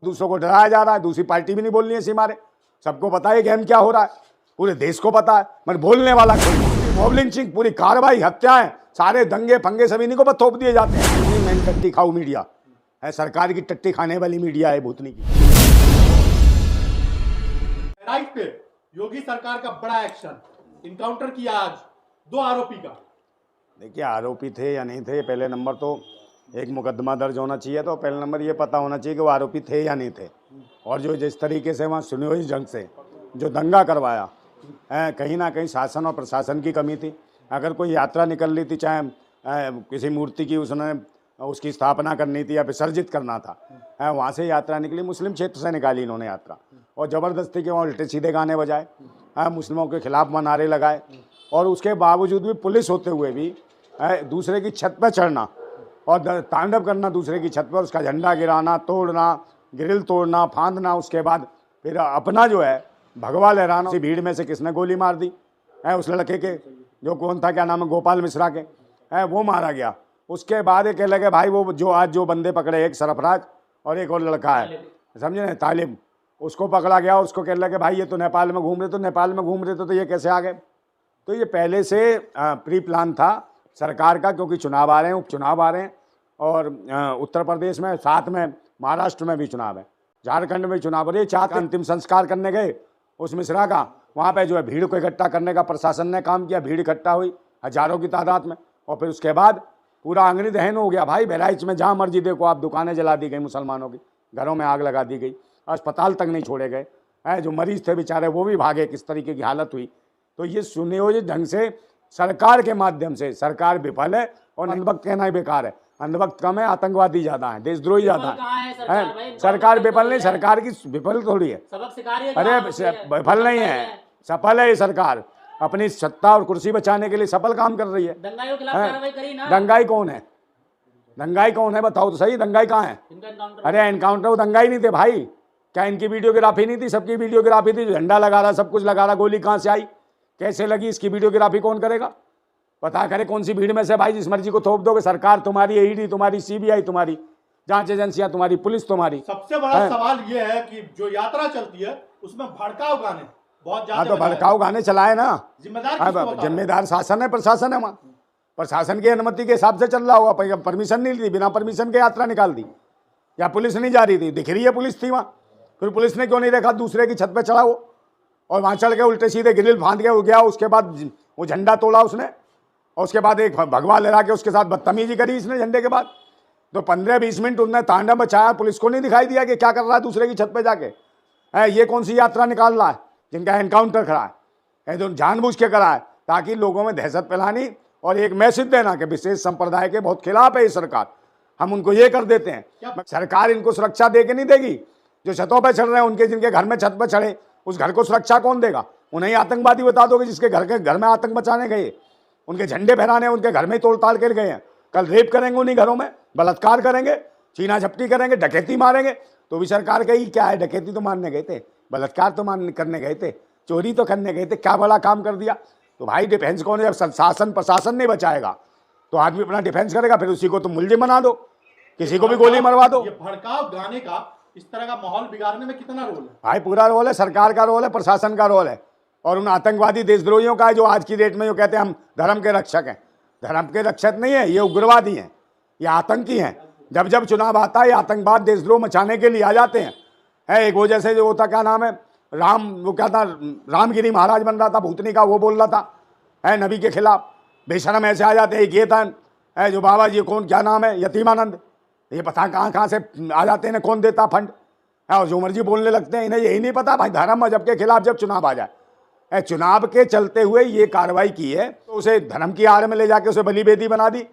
दूसरों को डराया जा रहा है, दूसरी पार्टी भी नहीं बोलनी है सीमा रे, सबको पता है गेम क्या हो रहा है, पूरे देश को पता है, मगर बोलने वाला कोई। मॉब लिंचिंग, पूरी कार्रवाई, हत्याएं, सारे दंगे फंगे सभी इन्हीं को थोप दिए जाते हैं। मैन टट्टी खाऊ मीडिया है, सरकार की टट्टी खाने वाली मीडिया है भूतनी की। राइट पे योगी सरकार का बड़ा एक्शन, इनकाउंटर किया आज 2 आरोपी का। देखिए, आरोपी थे या नहीं थे, पहले नंबर तो एक मुकदमा दर्ज होना चाहिए, तो पहले नंबर ये पता होना चाहिए कि वो आरोपी थे या नहीं थे। और जो जिस तरीके से वहाँ सुनियोजित ढंग से जो दंगा करवाया है, कहीं ना कहीं शासन और प्रशासन की कमी थी। अगर कोई यात्रा निकल रही थी, चाहे किसी मूर्ति की उसकी स्थापना करनी थी या विसर्जित करना था, वहाँ से यात्रा निकली, मुस्लिम क्षेत्र से निकाली इन्होंने यात्रा, और ज़बरदस्ती के वहाँ उल्टे सीधे गाने बजाए, मुस्लिमों के खिलाफ नारे लगाए, और उसके बावजूद भी पुलिस होते हुए भी दूसरे की छत पर चढ़ना और तांडव करना, दूसरे की छत पर उसका झंडा गिराना, तोड़ना, ग्रिल तोड़ना, फांदना, उसके बाद फिर अपना जो है भगवा लहराना। उसी भीड़ में से किसने गोली मार दी है, उस लड़के के जो कौन था, क्या नाम है, गोपाल मिश्रा के, वो मारा गया। उसके बाद ये कह लगे भाई वो जो आज जो बंदे पकड़े, एक सरफराज और एक और लड़का है, समझे ना, तालिब, उसको पकड़ा गया और उसको कह लगे भाई ये तो नेपाल में घूम रहे, तो नेपाल में घूम रहे तो ये कैसे आ गए। तो ये पहले से प्री प्लान था सरकार का, क्योंकि चुनाव आ रहे हैं, उपचुनाव आ रहे हैं, और उत्तर प्रदेश में, साथ में महाराष्ट्र में भी चुनाव है, झारखंड में चुनाव हो रही है। चार अंतिम संस्कार करने गए उस मिश्रा का, वहाँ पे जो है भीड़ को इकट्ठा करने का प्रशासन ने काम किया, भीड़ इकट्ठा हुई हजारों की तादाद में, और फिर उसके बाद पूरा आंगनी दहन हो गया भाई। बहराइच में जहाँ मर्जी देखो आप, दुकानें जला दी गई मुसलमानों की, घरों में आग लगा दी गई, अस्पताल तक नहीं छोड़े गए, जो मरीज थे बेचारे वो भी भागे, किस तरीके की हालत हुई। तो ये सुनियोजित ढंग से सरकार के माध्यम से सरकार विफल है, और अंधभक्त कहना ही बेकार है। अंधभक्त कम है, आतंकवादी ज्यादा है, देशद्रोही ज्यादा है। सरकार विफल नहीं, सरकार की विफल थोड़ी है, अरे विफल नहीं है, सफल है ये सरकार, अपनी सत्ता और कुर्सी बचाने के लिए सफल काम कर रही है। दंगाइयों के खिलाफ कार्रवाई करी ना। दंगाई कौन है, दंगाई कौन है बताओ तो सही, दंगाई कहाँ है? अरे एनकाउंटर वो दंगाई नहीं थे भाई, क्या इनकी वीडियोग्राफी नहीं थी? सबकी वीडियोग्राफी थी, झंडा लगा रहा, सब कुछ लगा रहा, गोली कहाँ से आई, कैसे लगी, इसकी वीडियोग्राफी कौन करेगा? पता करे कौन सी भीड़ में से भाई जिस मर्जी को थोप दोगे। सरकार तुम्हारी, ईडी तुम्हारी, सीबीआई तुम्हारी, जांच एजेंसियां तुम्हारी, पुलिस तुम्हारी। सबसे बड़ा सवाल ये है कि जो यात्रा चलती है उसमें भड़काऊ गाने बहुत ज्यादा, तो भड़काऊ गाने चलाए ना, जिम्मेदार शासन है, प्रशासन है, वहाँ प्रशासन की अनुमति के हिसाब से चल रहा होगा, परमिशन नहीं ली, बिना परमिशन के यात्रा निकाल दी, या पुलिस नहीं जा रही थी, दिख रही है पुलिस थी वहाँ, फिर पुलिस ने क्यों नहीं देखा? दूसरे की छत पे चढ़ा वो, और वहाँ चढ़ के उल्टे सीधे ग्रिल फांद के गया, उसके बाद वो झंडा तोड़ा उसने, और उसके बाद एक भगवा लहरा के उसके साथ बदतमीजी करी इसने झंडे के बाद। तो 15-20 मिनट उन्होंने तांडव मचाया, पुलिस को नहीं दिखाई दिया कि क्या कर रहा है दूसरे की छत पे जाके। ये कौन सी यात्रा निकाल रहा है जिनका एनकाउंटर करा है, तो जानबूझ के करा है, ताकि लोगों में दहशत फैलानी और एक मैसेज देना कि विशेष संप्रदाय के बहुत खिलाफ है ये सरकार, हम उनको ये कर देते हैं। सरकार इनको सुरक्षा दे के नहीं देगी, जो छतों पर चढ़ रहे हैं उनके, जिनके घर में छत पर चढ़े उस घर को सुरक्षा कौन देगा? उन्हें आतंकवादी बता दोगे, जिसके घर में आतंक मचाने गए, उनके झंडे फहराने, उनके घर में तोड़ ताड़ कर गए हैं, कल रेप करेंगे उन्हीं घरों में, बलात्कार करेंगे, छीना झपटी करेंगे, डकैती मारेंगे, तो भी सरकार कही क्या है? डकैती तो मारने गए थे, बलात्कार तो करने गए थे, चोरी तो करने गए थे, क्या बड़ा काम कर दिया। तो भाई डिफेंस कौन है? जब शासन प्रशासन नहीं बचाएगा तो आदमी अपना डिफेंस करेगा, फिर उसी को तुम मुलजिम बना दो, किसी को भी गोली मरवा दो। ये भड़काऊ गाने का इस तरह का माहौल बिगाड़ने में कितना रोल है? भाई पूरा रोल है, सरकार का रोल है, प्रशासन का रोल है, और उन आतंकवादी देशद्रोहियों का है जो आज की डेट में जो कहते हैं हम धर्म के रक्षक हैं। धर्म के रक्षक नहीं है, ये उग्रवादी हैं, ये आतंकी हैं। जब जब चुनाव आता है, आतंकवाद देशद्रोह मचाने के लिए आ जाते हैं। एक वो जैसे जो होता, क्या नाम है, वो क्या था, रामगिरी महाराज बन रहा था भूतनी का, वो बोल रहा था नबी के खिलाफ, बेशरम ऐसे आ जाते हैं। ये था जो बाबा जी, कौन, क्या नाम है, यतीमानंद, ये पता कहाँ से आ जाते हैं, कौन देता फंड, और जो मर्जी बोलने लगते हैं। इन्हें यही नहीं पता भाई धर्म मजहब के खिलाफ जब चुनाव आ जाए, चुनाव के चलते हुए ये कार्रवाई की है, तो उसे धर्म की आड़ में ले जाके उसे बलि बेदी बना दी।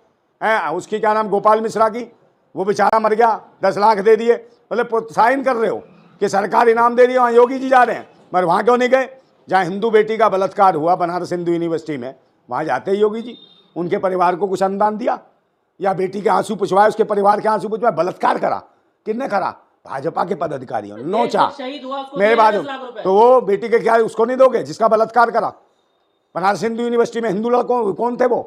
उसकी क्या नाम, गोपाल मिश्रा की, वो बेचारा मर गया, 10 लाख दे दिए, मतलब प्रोत्साहन कर रहे हो कि सरकार इनाम दे रही है, वहाँ योगी जी जा रहे हैं, मगर वहाँ क्यों नहीं गए? जहाँ हिंदू बेटी का बलात्कार हुआ बनारस हिंदू यूनिवर्सिटी में, वहाँ जाते ही योगी जी, उनके परिवार को कुछ अनुदान दिया, या बेटी के आंसू पुछवाए, उसके परिवार के आंसू पुछवाए? बलात्कार करा, किसने करा? भाजपा के पदाधिकारियों, नोचा मेरे बाजू। तो वो बेटी के क्या उसको नहीं दोगे जिसका बलात्कार करा? बनारस हिंदू यूनिवर्सिटी में हिंदू लड़कों कौन थे वो?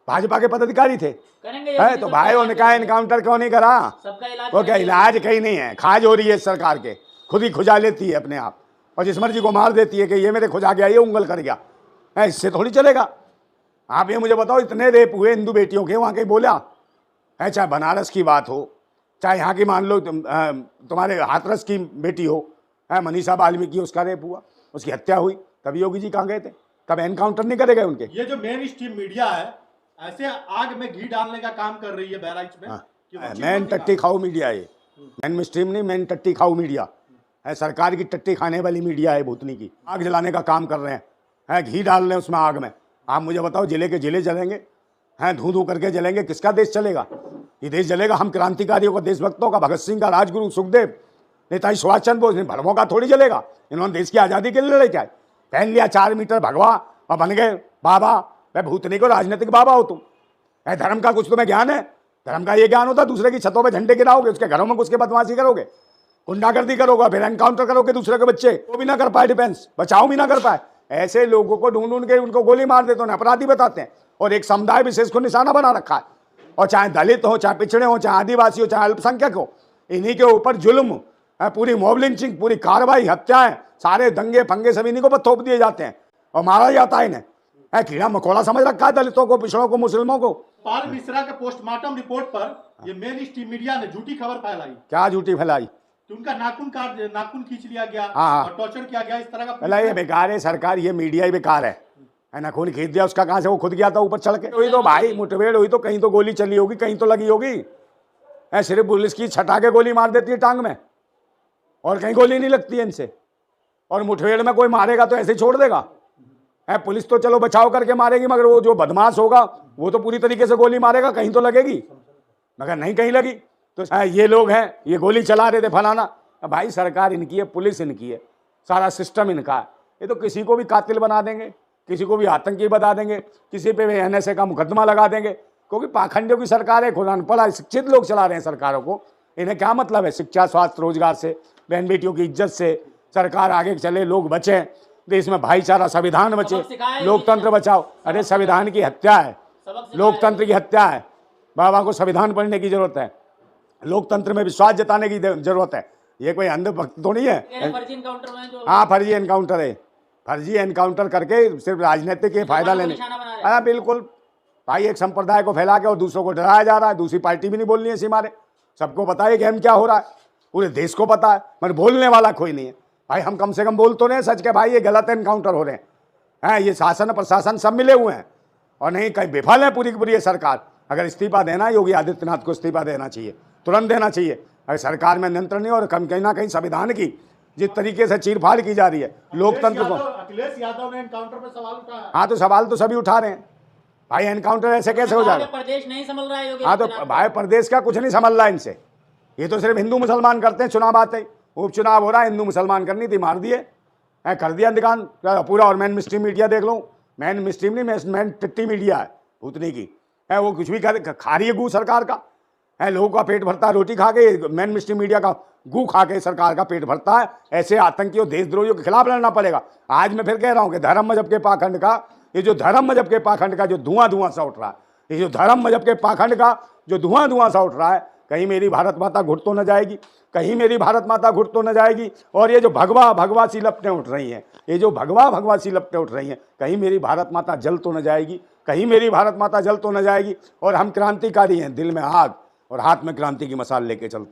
भाजपा के पदाधिकारी थे। करेंगे है तो भाई उनका एनकाउंटर क्यों नहीं करा? सबका इलाज वो क्या इलाज कहीं नहीं है, खाज हो रही है सरकार के, खुद ही खुजा लेती है अपने आप और जिस मर्जी को मार देती है कि ये मेरे खुजा गया, ये उंगल कर गया। है इससे थोड़ी चलेगा। आप ये मुझे बताओ, इतने रेप हुए हिंदू बेटियों के, वहाँ कहीं बोला है? चाहे बनारस की बात हो, चाहे यहाँ की मान लो तुम्हारे हाथरस की बेटी हो, है मनीषा वाल्मीकि, उसका रेप हुआ, उसकी हत्या हुई, तभी योगी जी कहाँ गए थे? कब एनकाउंटर नहीं करे गए उनके? ये जो मेन स्ट्रीम मीडिया है ऐसे आग में घी डालने का काम कर रही है बहराइच में। कि वो मैन टट्टी खाऊ मीडिया है, मैन स्ट्रीम नहीं, मैन टट्टी खाऊ मीडिया है। सरकार की टट्टी खाने वाली मीडिया है भूतनी की। आग जलाने का काम कर रहे हैं, घी डाल रहे हैं उसमें आग में। आप मुझे बताओ, जिले के जिले जलेंगे, हैं धू धू करके जलेंगे, किसका देश चलेगा? ये देश जलेगा हम क्रांतिकारियों का, देशभक्तों का, भगत सिंह का, राजगुरु सुखदेव, नेताजी सुभाष चंद्र बोस, भरमों का थोड़ी जलेगा। इन्होंने देश की आज़ादी के लिए लड़ाई क्या है? पहन लिया 4 मीटर भगवा और बन गए बाबा। वह भूतनी को राजनीतिक बाबा हो तुम। धर्म का कुछ तुम्हें ज्ञान है? धर्म का ये ज्ञान होता दूसरे की छतों पे झंडे गिराओगे, उसके घरों में घुस के बदमाशी करोगे, गुंडागर्दी करोगे, फिर एनकाउंटर करोगे दूसरे के बच्चे, वो भी ना कर पाए, डिफेंस बचाओ भी ना कर पाए। ऐसे लोगों को ढूंढ ढूंढ के उनको गोली मार देते हैं, अपराधी बताते हैं और एक समुदाय विशेष को निशाना बना रखा है। और चाहे दलित हो, चाहे पिछड़े हो, चाहे आदिवासी हो, चाहे अल्पसंख्यक हो, इन्हीं के ऊपर जुल्म, पूरी मॉब लिंचिंग, पूरी कार्रवाई, हत्याएं, सारे दंगे फंगे सब इन्हीं को पर थोप दिए जाते हैं और मारा जाता है इन्हें। कीड़ा मकोड़ा समझ रखा है दलितों को, पिछड़ों को, मुस्लिमों को। पाल मिश्रा के पोस्टमार्टम रिपोर्ट पर ये मेन स्ट्रीम मीडिया ने झूठी खबर फैलाई। क्या झूठी फैलाई? कि उनका नाखून खींच लिया गया हाँ। और टॉर्चर किया गया, इस तरह का। भला ये बेकार है सरकार, ये मीडिया ही बेकार है नाखून खींच दिया उसका, कहाँ से? वो खुद गया था ऊपर चढ़ के। वही तो भाई मुठभेड़ हुई तो कहीं तो गोली चली होगी, कहीं तो लगी होगी। सिर्फ पुलिस की छटा के गोली मार देती है टांग में और कहीं गोली नहीं लगती है इनसे। और मुठभेड़ में कोई मारेगा तो ऐसे ही छोड़ देगा? पुलिस तो चलो बचाव करके मारेगी, मगर वो जो बदमाश होगा वो तो पूरी तरीके से गोली मारेगा, कहीं तो लगेगी, मगर नहीं कहीं लगी। तो ये लोग हैं, ये गोली चला रहे थे फलाना। भाई सरकार इनकी है, पुलिस इनकी है, सारा सिस्टम इनका है। ये तो किसी को भी कातिल बना देंगे, किसी को भी आतंकी बता देंगे, किसी पे भी NSA का मुकदमा लगा देंगे, क्योंकि पाखंडियों की सरकार है, खुद अनपढ़ शिक्षित लोग चला रहे हैं सरकारों को। इन्हें क्या मतलब है शिक्षा, स्वास्थ्य, रोजगार से, बहन बेटियों की इज्जत से? सरकार आगे चले, लोग बचें, देश में भाईचारा, संविधान बचे, लोकतंत्र बचाओ। अरे संविधान की हत्या है, लोकतंत्र की हत्या है। बाबा को संविधान पढ़ने की जरूरत है, लोकतंत्र में विश्वास जताने की जरूरत है। ये कोई अंधभक्त तो नहीं है। फर्जी एनकाउंटर में जो हाँ फर्जी एनकाउंटर है, फर्जी एनकाउंटर करके सिर्फ राजनीतिक के फायदा लेने। हाँ बिल्कुल भाई, एक संप्रदाय को फैला के और दूसरों को डराया जा रहा है। दूसरी पार्टी भी नहीं बोलनी है इसी मारे, सबको पता है गेम क्या हो रहा है, पूरे देश को पता है, मगर बोलने वाला कोई नहीं है। भाई हम कम से कम बोल तो रहे हैं सच के, भाई ये गलत एनकाउंटर हो रहे हैं। ये शासन प्रशासन सब मिले हुए हैं और नहीं कहीं विफल है पूरी की पूरी सरकार। अगर इस्तीफा देना है योगी आदित्यनाथ को इस्तीफा देना चाहिए, तुरंत देना चाहिए। अगर सरकार में नियंत्रण नहीं और कहीं ना कहीं संविधान की जिस तरीके से चीरफाड़ की जा रही है, लोकतंत्र को। अखिलेश यादव ने एनकाउंटर पर सवाल उठाया। हाँ तो सवाल तो सभी उठा रहे हैं भाई, एनकाउंटर ऐसे कैसे हो जाएगा? प्रदेश नहीं संभल रहा है योगी। हाँ तो भाई प्रदेश का कुछ नहीं संभल रहा इनसे, ये तो सिर्फ हिंदू मुसलमान करते हैं। चुनाव आते ही उपचुनाव हो रहा है, हिंदू मुसलमान करनी थी, मार दिए, कर दिया दुकान पूरा। और मैन स्ट्रीम मीडिया देख लो, मैन स्ट्रीम नहीं, मैन टट्टी मीडिया है भूतनी की, है वो कुछ भी खा रही है गू सरकार का, है लोगों का पेट भरता है रोटी खा के, मैन स्ट्रीम मीडिया का गू खा के सरकार का पेट भरता है। ऐसे आतंकियों देशद्रोहियों के खिलाफ लड़ना पड़ेगा। आज मैं फिर कह रहा हूँ कि धर्म मजहब के पाखंड का, ये जो धर्म मजहब के पाखंड का जो धुआं सा उठ रहा है, ये जो धर्म मजहब के पाखंड का जो धुआं सा उठ रहा है, कहीं मेरी भारत माता घुट तो न जाएगी, कहीं मेरी भारत माता घुट तो न जाएगी। और ये जो भगवा सी लपटें उठ रही हैं, ये जो भगवा सी लपटें उठ रही हैं, कहीं मेरी भारत माता जल तो न जाएगी, कहीं मेरी भारत माता जल तो न जाएगी। और हम क्रांतिकारी हैं, दिल में आग और हाथ में क्रांति की मसाल लेके चलते हैं।